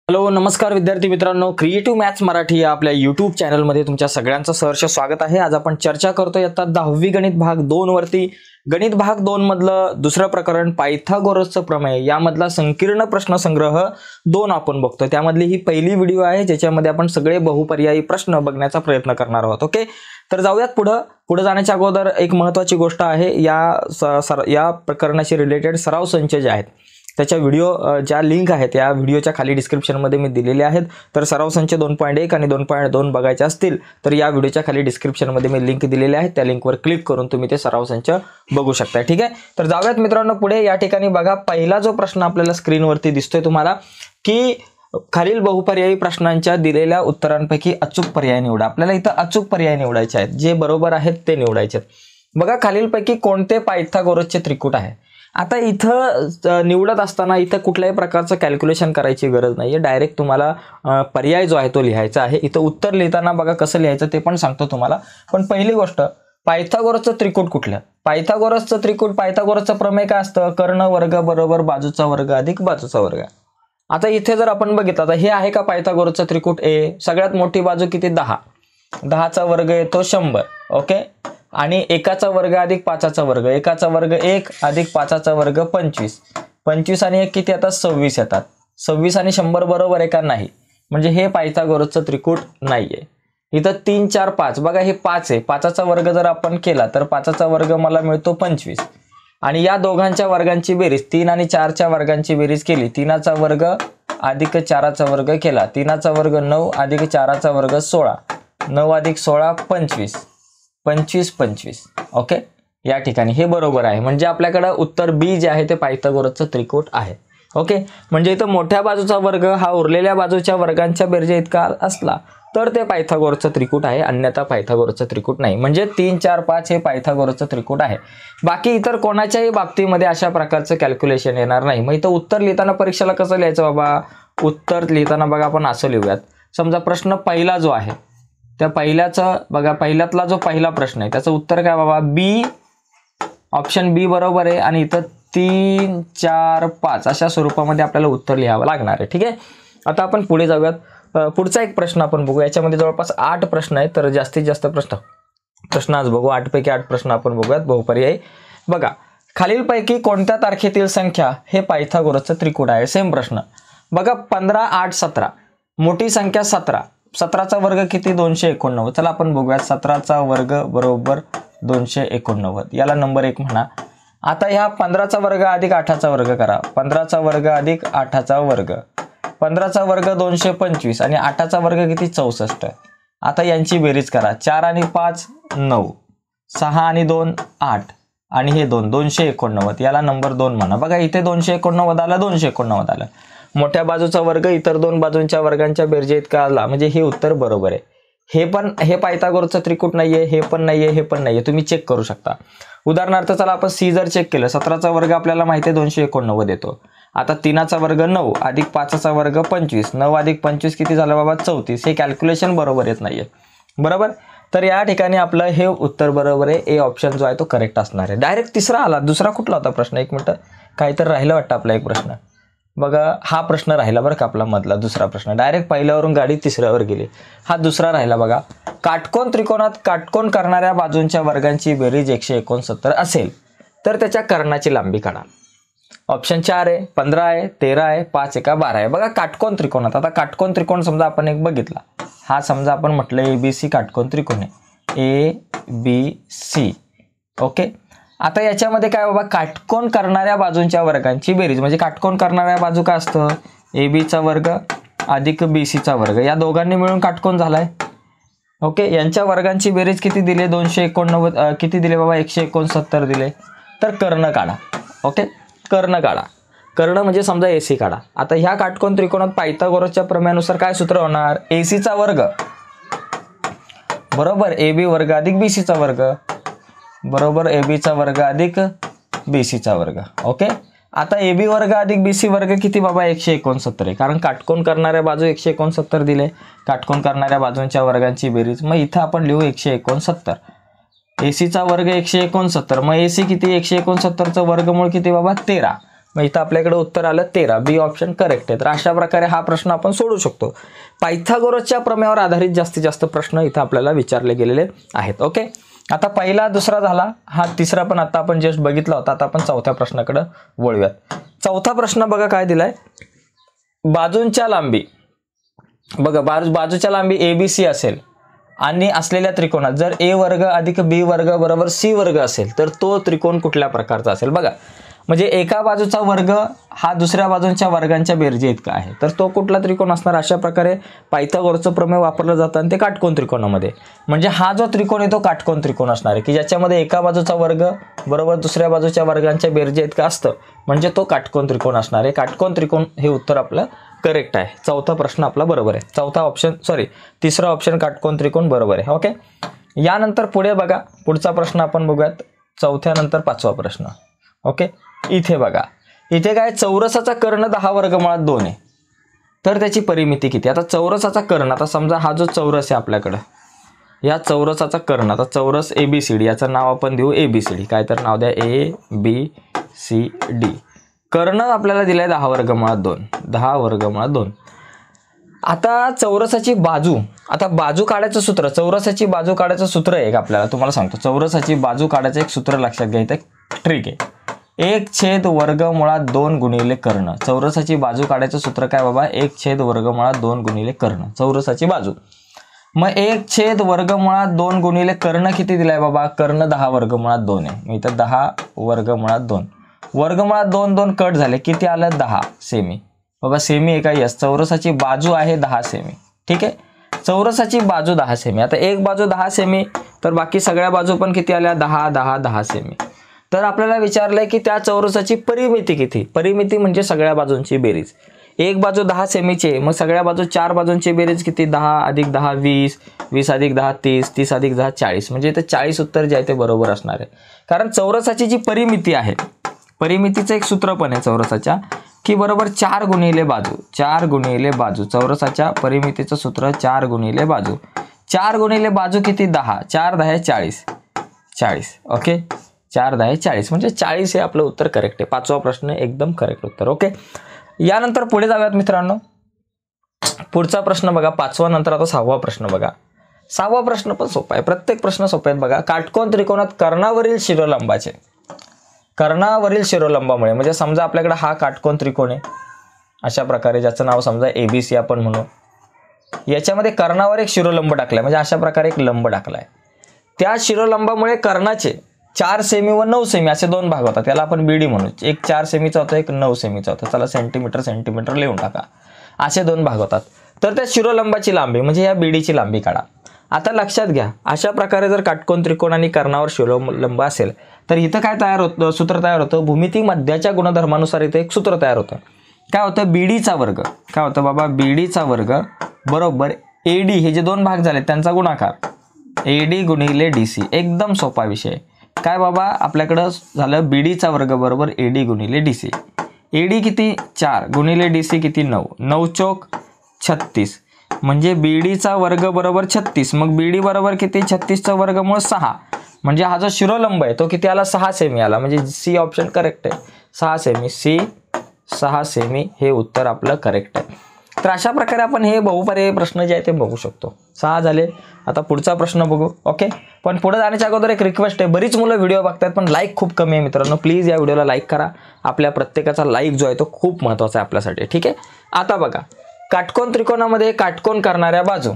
Hello नमस्कार विद्यार्थी मित्रांनो, क्रिएटिव्ह मॅथ्स मराठी या आपल्या यूट्यूब चॅनलमध्ये तुमच्या सगळ्यांचं सहर्ष स्वागत आहे। आज आपण चर्चा करतोय आता 10वी गणित भाग 2 वरती। गणित भाग 2 मधलं दुसरं प्रकरण पायथागोरसचं प्रमेय यामधला संकीर्ण प्रश्न संग्रह 2 आपण बघतोय। त्यामधली ही पहिली व्हिडिओ आहे ज्याच्यामध्ये आपण सगळे बहुपर्यायी प्रश्न बघण्याचा प्रयत्न करणार आहोत। ओके, तर जाऊयात पुढे जाण्याच्या अगोदर एक महत्त्वाची गोष्ट आहे, या प्रकरणाशी रिलेटेड सराव संच जे आहेत त्याच्या व्हिडिओ ज्या लिंक आहेत या व्हिडिओच्या खाली डिस्क्रिप्शन मध्ये मी दिलेले आहेत। तर सराव संच 2.1 आणि 2.2 बघायचे असतील तर या व्हिडिओच्या खाली डिस्क्रिप्शन मध्ये मी लिंक दिलेले आहे, त्या लिंकवर क्लिक करून तुम्ही ते सराव संच बघू शकता। ठीक आहे, तर जाऊयात मित्रांनो पुढे। या ठिकाणी बघा, पहिला जो प्रश्न आपल्याला स्क्रीनवरती दिसतोय तुम्हाला की खालील बहुपर्यायी प्रश्नांच्या दिलेल्या उत्तरांपैकी अचूक पर्याय निवडा। आपल्याला इथं अचूक पर्याय निवडायचे आहेत, जे बरोबर आहेत ते निवडायचे आहेत। बघा, खालीलपैकी कोणते पायथागोरसचे त्रिकूट आहे। आता इथं निवडत असताना इथं कुठल्याही प्रकारचं कॅल्क्युलेशन करायची गरज नाहीये, डायरेक्ट तुम्हाला पर्याय जो आहे तो लिहायचा आहे। इथं उत्तर लिहिताना बघा कसं लिहायचं ते पण सांगतो तुम्हाला। पण पहिली गोष्ट, पायथागोरसचं त्रिकूट कुठलं? पायथागोरसचं त्रिकूट, पायथागोरसचं प्रमेय काय असतं? कर्ण वर्ग बरोबर बाजूचा वर्ग अधिक बाजूचा वर्ग। आता इथे जर आपण बघितलं तर हे आहे का पायथागोरसचं त्रिकूट? सगळ्यात मोठी बाजू किती? 10, 10चा वर्ग येतो 100। ओके, आणि एकाचा वर्ग अधिक पाचाचा वर्ग, एकाचा वर्ग 1 अधिक पाचाचा वर्ग 25, 25 आणि 1 किती येतात? 26 येतात। 26 आणि 100 बरोबर आहे का? नाही, म्हणजे हे पायथागोरसचं त्रिकूट नाहीये। इथं 3 4 5, बघा हे 5 आहे, 5चा वर्ग जर आपण केला तर 5चा वर्ग मला मिळतो 25, आणि या दोघांच्या वर्गांची बेरीज 3 आणि 4च्या वर्गांची बेरीज केली, 3चा वर्ग अधिक 4चा वर्ग केला, 3चा वर्ग 9 अधिक 4चा वर्ग 16, 9 अधिक 16 25, 25 25। ओके, या ठिकाणी हे बरोबर आहे, म्हणजे आपल्याकडे उत्तर बी जे आहे ते पायथागोरसचं त्रिकूट आहे। ओके, म्हणजे इथं मोठ्या बाजूचा वर्ग हा उरलेल्या बाजूच्या वर्गांच्या बेरजे इतका असला तर ते पायथागोरसचं त्रिकूट आहे, अन्यथा पायथागोरसचं त्रिकूट नाही। म्हणजे 3 4 5 हे पायथागोरसचं त्रिकूट आहे। बाकी इतर कोणाच्याही बाबतीमध्ये अशा प्रकारचं कॅल्क्युलेशन येणार नाही। मग इथं उत्तर लिहिताना परीक्षेला कसं लिहायचं बाबा? उत्तर लिहिताना बघा आपण असं लिहूयात। समजा प्रश्न पहिला जो आहे त्या पहिल्याचं बघा, पहिल्यातला जो पहिला प्रश्न आहे त्याचं उत्तर काय बाबा? बी, ऑप्शन बी बरोबर आहे, आणि इथं 3 4 5 अशा स्वरूपामध्ये आपल्याला उत्तर लिहावं लागणार आहे। ठीक आहे, आता आपण पुढे जाऊयात। पुढचा एक प्रश्न आपण बघू। याच्यामध्ये जवळपास 8 प्रश्न आहेत, तर जास्तीत जास्त प्रश्न आज बघू। 8 पैकी 8 प्रश्न आपण बघूयात बहुपर्यायी। बघा, खालीलपैकी कोणत्या तारखेतील संख्या हे पायथागोरसचं त्रिकूट आहे? सेम प्रश्न बघा, 15 8 17, मोठी संख्या 17, 17चा वर्ग किती? 289। चला आपण बघूयात, 17चा वर्ग बरोबर 289, याला नंबर 1 म्हणा। आता ह्या 15चा वर्ग अधिक 8चा वर्ग करा, 15चा वर्ग अधिक 8चा वर्ग, 15चा वर्ग 225 आणि 8चा वर्ग किती? 64। आता यांची बेरीज करा, 4 आणि 5 9, 6 आणि 2 8, आणि हे 2 289, याला नंबर 2 म्हणा। बघा इथे 289 आलं, 289 आलं, मोठ्या बाजूचा वर्ग इतर दोन बाजूंच्या वर्गांच्या बेरजे इतका आला, म्हणजे हे उत्तर बरोबर आहे। हे पायथागोरसचं त्रिकूट नाहीये, हे पण नाहीये, हे पण नाहीये, तुम्ही चेक करू शकता। उदाहरणार्थ चला आपण सी जर चेक केलं, 17चा वर्ग आपल्याला माहिती आहे 289 येतो। आता 3चा वर्ग 9 अधिक 5चा वर्ग 25, 9 अधिक 25 किती झालं बाबा? 34। हे कॅल्क्युलेशन बरोबर येत नाहीये, बरोबर। तर या ठिकाणी आपलं हे उत्तर बरोबर आहे, ए ऑप्शन जो आहे तो करेक्ट असणार आहे। डायरेक्ट तिसरा आला, दुसरा कुठला होता प्रश्न? एक मिनिट, काहीतरी राहिलं वाटतं आपला एक प्रश्न। बघा, हा प्रश्न राहिला बरं का आपला मधला दुसरा प्रश्न, डायरेक्ट पहिल्यावरून गाडी तिसऱ्यावर गेली। हा दुसरा राहिला बघा, काटकोन त्रिकोणात काटकोन करणाऱ्या बाजूंच्या वर्गांची बेरीज 169 असेल तर त्याच्या कर्णाची लांबी काढा। ऑप्शन 4 आहे, 15 आहे, 13 आहे, 5 आहे का 12 आहे? बघा, काटकोन त्रिकोणात, आता काटकोन त्रिकोण समजा आपण एक बघितला, हा समजा आपण म्हटलं ABC काटकोन त्रिकोण आहे, ABC। ओके, आता याच्यामध्ये काय बाबा? काटकोन करणाऱ्या बाजूंच्या वर्गांची बेरीज, म्हणजे काटकोन करणाऱ्या बाजू काय असतं? ABचा वर्ग अधिक BCचा वर्ग, या दोघांनी मिळून काटकोन झालाय। ओके, यांच्या वर्गांची बेरीज किती दिले? 289, किती दिले बाबा? 169 दिले। तर कर्ण काढा। ओके, कर्ण काढा, कर्ण म्हणजे समजा AC काढा। आता ह्या काटकोन त्रिकोणात पायथागोरसच्या प्रमेयानुसार काय सूत्र होणार? ACचा वर्ग बरोबर AB वर्ग अधिक BCचा वर्ग बरोबर ABचा वर्ग अधिक BCचा वर्ग। ओके, आता AB वर्ग अधिक BC वर्ग किती बाबा? 169 आहे, कारण काटकोन करणाऱ्या बाजू 169 दिले, काटकोन करणाऱ्या बाजूंच्या वर्गांची बेरीज, मग इथं आपण लिहू 169। ACचा वर्ग 169, मग AC किती? 169चं वर्गमूळ किती बाबा? 13। मग इथं आपल्याकडे उत्तर आलं 13, बी ऑप्शन करेक्ट आहे. तर अशा प्रकारे हा प्रश्न आपण सोडू शकतो. पायथागोरसच्या प्रमेयावर आधारित जास्तीत जास्त प्रश्न इथं आपल्याला विचारले गेलेले आहेत. ओके, आता पहिला दुसरा झाला, हा तिसरा पण आता आपण जस्ट बघितला होता. आता आपण चौथ्या प्रश्नाकडे वळूयात. चौथा प्रश्न बघा काय दिलाय, बाजूंच्या लांबी बघा, बाजूच्या लांबी ABC असेल आणि असलेल्या त्रिकोणात जर A वर्ग अधिक B वर्ग बरोबर C वर्ग असेल तर तो त्रिकोण कुठल्या प्रकारचा असेल. बघा म्हणजे एका बाजूचा वर्ग हा दुसऱ्या बाजूंच्या वर्गांच्या बेरजे इतका आहे, तर तो कुठला त्रिकोण असणार. अशा प्रकारे पायथागोरसचं प्रमेय वापरलं जातं आणि ते काटकोन त्रिकोणामध्ये. म्हणजे हा जो त्रिकोण आहे तो काटकोन त्रिकोण असणार आहे की ज्याच्यामध्ये एका बाजूचा वर्ग बरोबर दुसऱ्या बाजूच्या वर्गांच्या बेरजे इतका असतं, म्हणजे तो काटकोन त्रिकोण असणार आहे. काटकोन त्रिकोण हे उत्तर आपलं करेक्ट आहे. चौथा प्रश्न आपला बरोबर आहे. तिसरा ऑप्शन काटकोन त्रिकोण बरोबर आहे. ओके, यानंतर पुढे बघा, पुढचा प्रश्न आपण बघूयात. चौथ्यानंतर पाचवा प्रश्न. ओके, इथे बघा, इथे काय, चौरसाचा कर्ण 10 वर्गमुळात 2 आहे, तर त्याची परिमिती किती. आता चौरसाचा कर्ण, आता समजा हा जो चौरस आहे आपल्याकडं, या चौरसाचा कर्ण, आता चौरस ABCD याचं नाव आपण देऊ ABCD, काय तर नाव द्या ABCD. कर्ण आपल्याला दिलाय 10 वर्गमुळात 2, 10 वर्गमुळात 2. आता चौरसाची बाजू, आता बाजू काढायचं सूत्र, चौरसाची बाजू काढायचं सूत्र आहे आपल्याला, तुम्हाला सांगतो. चौरसाची बाजू काढायचं एक सूत्र लक्षात घ्यायचं, ट्रिक आहे. 1/वर्गमुळात 2 गुणिले कर्ण. चौरसाची बाजू काढायचं सूत्र काय बाबा, 1/वर्गमुळात 2 गुणिले कर्ण, चौरसाची बाजू. मग 1/वर्गमुळात 2 गुणिले कर्ण किती दिलाय बाबा, कर्ण 10 वर्गमुळात 2 आहे. मग इथं 10 वर्गमुळात 2, वर्गमुळात 2 कट झाले, किती आलं 10 सेमी. बाबा सेमी आहे का, यस. चौरसाची बाजू आहे 10 सेमी. ठीक आहे, चौरसाची बाजू 10 सेमी. आता एक बाजू 10 सेमी, तर बाकी सगळ्या बाजू पण किती आल्या, 10 10 10 सेमी. तर आपल्याला विचारलंय की त्या चौरसाची परिमिती किती. परिमिती म्हणजे सगळ्या बाजूंची बेरीज. एक बाजू 10 सेमीचे, मग सगळ्या बाजू 4 बाजूंची बेरीज किती, 10 अधिक 10 20, 20 अधिक 10 30, 30 अधिक 10 40. म्हणजे इथे 40 उत्तर जे आहे ते बरोबर असणार आहे. कारण चौरसाची जी परिमिती आहे, परिमितीचं एक सूत्र पण आहे चौरसाच्या, की बरोबर 4 गुणिले बाजू, 4 गुणिले बाजू. चौरसाच्या परिमितीचं सूत्र 4 गुणिले बाजू. 4 गुणिले बाजू किती, 10, 4 10 40, 40. ओके, 4 10 40 म्हणजे 40 हे आपलं उत्तर करेक्ट आहे. पाचवा प्रश्न एकदम करेक्ट उत्तर. ओके, यानंतर पुढे जाऊयात मित्रांनो. पुढचा प्रश्न बघा, पाचवा नंतर आता 6वा प्रश्न बघा. 6वा प्रश्न पण सोपा आहे, प्रत्येक प्रश्न सोपे आहेत बघा. काटकोन त्रिकोणात कर्णावरील शिरोलंबाचे, कर्णावरील शिरोलंबामुळे, म्हणजे समजा आपल्याकडे हा काटकोन त्रिकोण आहे अशा प्रकारे, ज्याचं नाव समजा ABC आपण म्हणू. याच्यामध्ये कर्णावर एक शिरोलंब टाकलाय, म्हणजे अशा प्रकारे एक लंब टाकलाय. त्या शिरोलंबामुळे कर्णाचे 4 सेमी व 9 सेमी असे 2 भाग होतात. त्याला आपण BD म्हणू. एक 4 सेमीचा होता, एक 9 सेमीचा होता. चला सेंटीमीटर लिहून टाका. असे 2 भाग होतात. तर त्या शिरोलंबाची लांबी म्हणजे या BDची लांबी काढा. आता लक्षात घ्या, अशा प्रकारे जर काटकोन त्रिकोण आणि कर्णावर शिरोलंब असेल तर इथं काय तयार होतं, सूत्र तयार होतं. भूमिती मध्याच्या गुणधर्मानुसार इथं एक सूत्र तयार होतं. काय होतं, BDचा वर्ग, काय होतं बाबा, BDचा वर्ग बरोबर AD, हे जे 2 भाग झाले त्यांचा गुणाकार, AD गुणिले DC. एकदम सोपा विषय. काय बाबा, आपल्याकडं झालं BDचा वर्ग बरोबर AD गुणिले DC. AD किती 4 गुणिले DC किती 9, 9 चौक 36, म्हणजे BDचा वर्ग बरोबर 36. मग BD बरोबर किती, 36चा वर्गमूळ 6, म्हणजे हा जो शिरोलंब आहे तो किती आला, 6 सेमी आला. म्हणजे C ऑप्शन करेक्ट आहे, 6 सेमी. C 6 सेमी हे उत्तर आपलं करेक्ट आहे. तर अशा प्रकारे आपण हे बहुपर्यायी प्रश्न जे आहे ते बघू शकतो. 6 झाले. आता पुढचा प्रश्न बघू. ओके, पण पुढे जाण्याच्या अगोदर एक रिक्वेस्ट आहे, बरीच मुलं व्हिडिओ बघतात पण लाईक खूप कमी आहे मित्रांनो. प्लीज या व्हिडिओला लाईक करा. आपल्या प्रत्येकाचा लाईक जो आहे तो खूप महत्त्वाचा आहे आपल्यासाठी. ठीक आहे, आता बघा, काटकोन त्रिकोणामध्ये काटकोन करणाऱ्या बाजू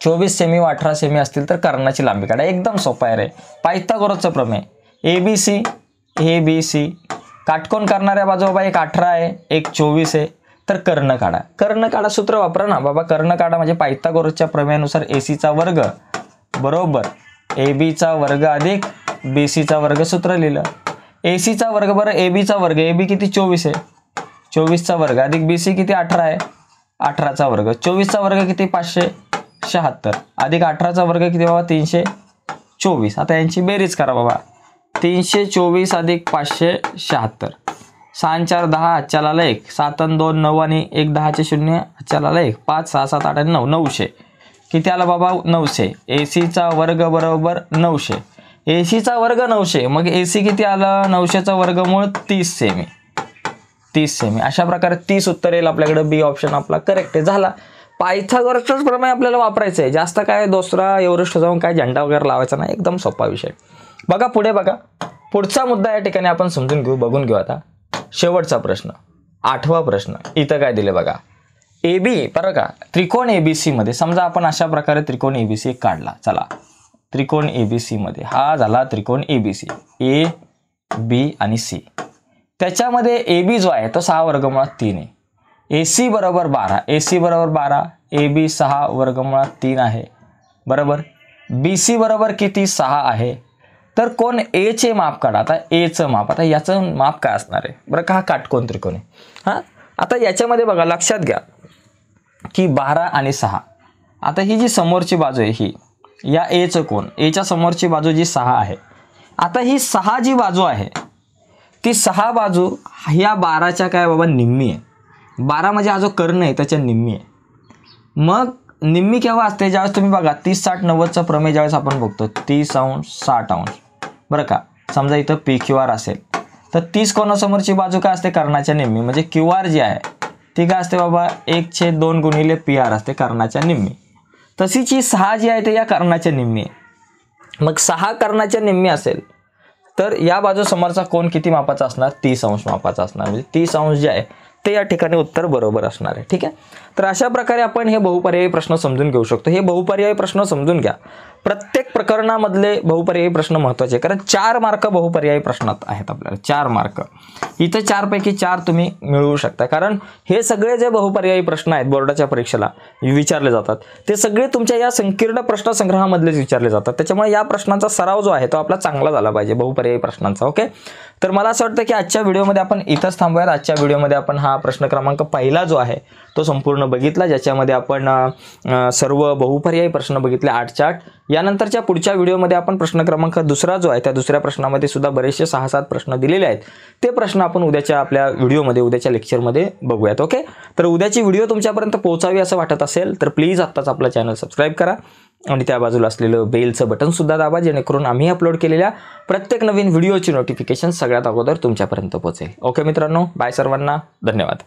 24 सेमी व 18 सेमी असतील तर कर्णाची लांबी काढा. एकदम सोपा आहे रे, पायथागोरसचं प्रमेय. ABC काटकोन करणाऱ्या बाजू बाबा एक 18 आहे, एक 24 आहे, तर कर्ण काढा. कर्ण काढा सूत्र वापरा ना बाबा. कर्ण काढा म्हणजे पायथागोरसच्या प्रमेयानुसार ACचा वर्ग बरोबर ABचा वर्ग अधिक BCचा वर्ग सूत्र लिहिलं. ACचा वर्ग बरं ABचा वर्ग, AB किती 24 आहे, 24चा वर्ग अधिक BC किती 18 आहे, 18चा वर्ग. 24चा वर्ग किती 576 अधिक 18चा वर्ग किती बाबा 324. आता यांची बेरीज करा बाबा. 324 अधिक 576, 6 4 10, आजच्याला 1, 7 2 9 आणि 1 10 0, आजच्याला 1, 5 6 7 8 9, 900 किती आला बाबा 900. ACचा वर्ग बरोबर 900, ACचा वर्ग 900, मग AC किती आलं, 900चा वर्गमूळ 30 सेमी. 30 सेमी. अशा प्रकारे 30 उत्तर येईल आपल्याकडे. बी ऑप्शन आपला करेक्ट आहे. झाला. पायथागोरसच प्रमेय आपल्याला वापरायचं आहे. जास्त काय दुसरा एव्हरेस्ट जाऊन काय झेंडा वगैरे लावायचा नाही. एकदम सोपा विषय. बघा पुढे बघा. पुढचा मुद्दा या ठिकाणी आपण समजून घेऊ, बघून घेऊ आता. शेवटचा प्रश्न, 8वा प्रश्न. इथं काय दिले बघा. ए बी, बरं का, त्रिकोण ABC मध्ये समजा आपण अशा प्रकारे त्रिकोण ABC काढला. चला, त्रिकोण ABC मध्ये हा झाला त्रिकोण ABC, A B आणि C. त्याच्यामध्ये AB जो आहे तो 6 वर्गमुळात 3 आहे. AC बरोबर 12, AC बरोबर 12, AB 6 वर्गमुळात 3 आहे बरोबर. BC बरोबर किती 6 आहे. तर कोण A चे माप काढा. आता A चं माप, आता याचं माप काय असणार आहे बरं का. हा काटकोन त्रिकोण आहे. हां, आता याच्यामध्ये बघा लक्षात घ्या की 12 आणि 6. आता ही जी समोरची बाजू आहे ही या A चं कोण, A च्या समोरची बाजू जी 6 आहे. आता ही 6 जी बाजू आहे ती 6 बाजू ह्या 12च्या काय बाबा निम्मी आहे. 12 म्हणजे हा जो कर्ण आहे त्याच्या निम्मी आहे. मग निम्मी केव्हा असते, ज्यावेळेस तुम्ही बघा 30 60 90चा प्रमेय ज्यावेळेस आपण बघतो 30 अंश 60 अंश बरं का. समजा इथं PQR असेल तर 30 कोणासमोरची बाजू काय असते, कर्णाच्या निम्मी. म्हणजे QR जी आहे ती काय असते बाबा 1/2 गुणिले PR असते, कर्णाच्या निम्मी. तशीच ही 6 जी आहे ते या कर्णाच्या निम्मी आहे. मग 6 कर्णाच्या निम्मी असेल तर या बाजू समोरचा कोण किती मापाचा असणार, 30 अंश मापाचा असणार. म्हणजे 30 अंश जे आहे ते या ठिकाणी उत्तर बरोबर असणार आहे. ठीक आहे. तर अशा प्रकारे आपण हे बहुपर्यायी प्रश्न समजून घेऊ शकतो. हे बहुपर्यायी प्रश्न समजून घ्या. प्रत्येक प्रकरणामधले बहुपर्यायी प्रश्न महत्त्वाचे, कारण 4 मार्क बहुपर्यायी प्रश्नात आहेत आपल्याला. 4 मार्क इथे 4 पैकी 4 तुम्ही मिळवू शकता. कारण हे सगळे जे बहुपर्यायी प्रश्न आहेत बोर्डाच्या परीक्षेला विचारले जातात ते सगळे तुमच्या या संकीर्ण प्रश्नसंग्रहामधलेच विचारले जातात. त्याच्यामुळे या प्रश्नांचा सराव जो आहे तो आपला चांगला झाला पाहिजे बहुपर्यायी प्रश्नांचा. ओके. तर मला असं वाटतं की आजच्या व्हिडिओमध्ये आपण इथंच थांबूयात. आजच्या व्हिडिओमध्ये आपण हा प्रश्न क्रमांक पहिला जो आहे तो संपूर्ण बघितला, ज्याच्यामध्ये आपण सर्व बहुपर्यायी प्रश्न बघितले 8च्या 8. यानंतरच्या पुढच्या व्हिडिओमध्ये आपण प्रश्न क्रमांक दुसरा जो आहे त्या दुसऱ्या प्रश्नामध्ये सुद्धा बरेचसे 6-7 प्रश्न दिलेले आहेत. ते प्रश्न आपण उद्याच्या आपल्या व्हिडिओमध्ये, उद्याच्या लेक्चरमध्ये बघूयात. ओके. तर उद्याची व्हिडिओ तुमच्यापर्यंत पोहोचावी असं वाटत असेल तर प्लीज आत्ताच आपला चॅनल सबस्क्राईब करा आणि त्या बाजूला असलेलं बेलचं बटन सुद्धा दाबा, जेणेकरून आम्ही अपलोड केलेल्या प्रत्येक नवीन व्हिडिओची नोटिफिकेशन सगळ्यात अगोदर तुमच्यापर्यंत पोहोचेल. ओके मित्रांनो, बाय सर्वांना, धन्यवाद.